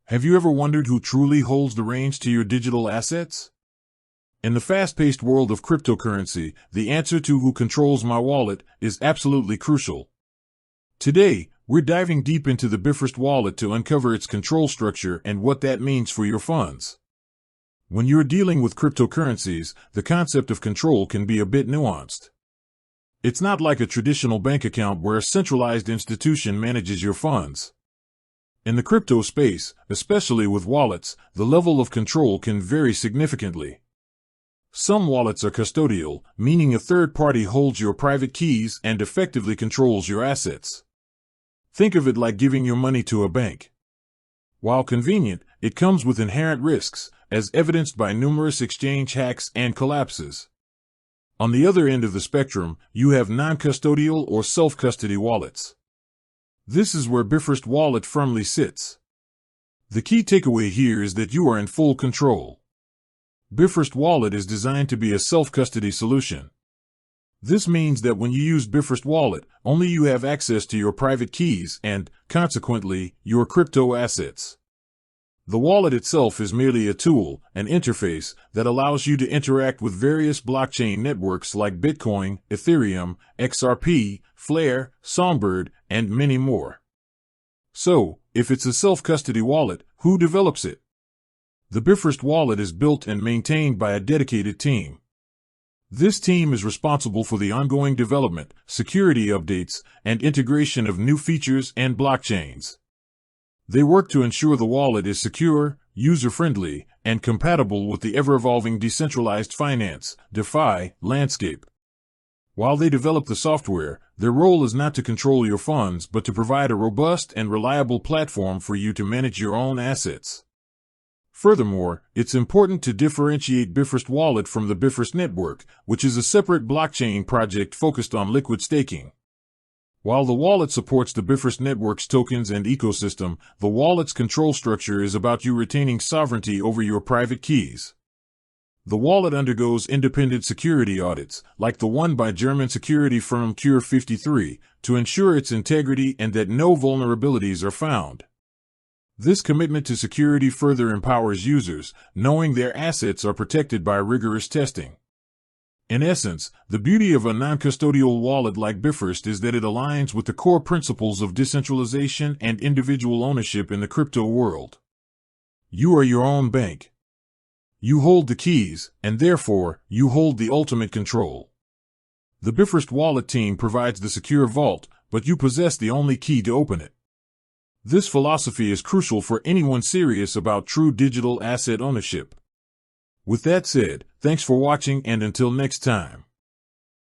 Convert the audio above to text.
Have you ever wondered who truly holds the reins to your digital assets? In the fast-paced world of cryptocurrency, the answer to who controls my wallet is absolutely crucial. Today, we're diving deep into the Bifrost wallet to uncover its control structure and what that means for your funds. When you're dealing with cryptocurrencies, the concept of control can be a bit nuanced. It's not like a traditional bank account where a centralized institution manages your funds. In the crypto space, especially with wallets, the level of control can vary significantly. Some wallets are custodial, meaning a third party holds your private keys and effectively controls your assets. Think of it like giving your money to a bank. While convenient, it comes with inherent risks, as evidenced by numerous exchange hacks and collapses. On the other end of the spectrum, you have non-custodial or self-custody wallets. This is where Bifrost wallet firmly sits. The key takeaway here is that you are in full control. Bifrost wallet is designed to be a self-custody solution. This means that when you use Bifrost wallet, only you have access to your private keys and, consequently, your crypto assets. The wallet itself is merely a tool, an interface, that allows you to interact with various blockchain networks like Bitcoin, Ethereum, XRP, Flare, Songbird, and many more. So, if it's a self-custody wallet, who develops it? The Bifrost wallet is built and maintained by a dedicated team. This team is responsible for the ongoing development, security updates, and integration of new features and blockchains. They work to ensure the wallet is secure, user-friendly, and compatible with the ever-evolving decentralized finance (DeFi) landscape. While they develop the software, their role is not to control your funds but to provide a robust and reliable platform for you to manage your own assets. Furthermore, it's important to differentiate Bifrost wallet from the Bifrost network, which is a separate blockchain project focused on liquid staking. While the wallet supports the Bifrost network's tokens and ecosystem, the wallet's control structure is about you retaining sovereignty over your private keys. The wallet undergoes independent security audits, like the one by German security firm Cure 53, to ensure its integrity and that no vulnerabilities are found. This commitment to security further empowers users, knowing their assets are protected by rigorous testing. In essence, the beauty of a non-custodial wallet like Bifrost is that it aligns with the core principles of decentralization and individual ownership in the crypto world. You are your own bank. You hold the keys, and therefore, you hold the ultimate control. The Bifrost wallet team provides the secure vault, but you possess the only key to open it. This philosophy is crucial for anyone serious about true digital asset ownership. With that said, thanks for watching and until next time.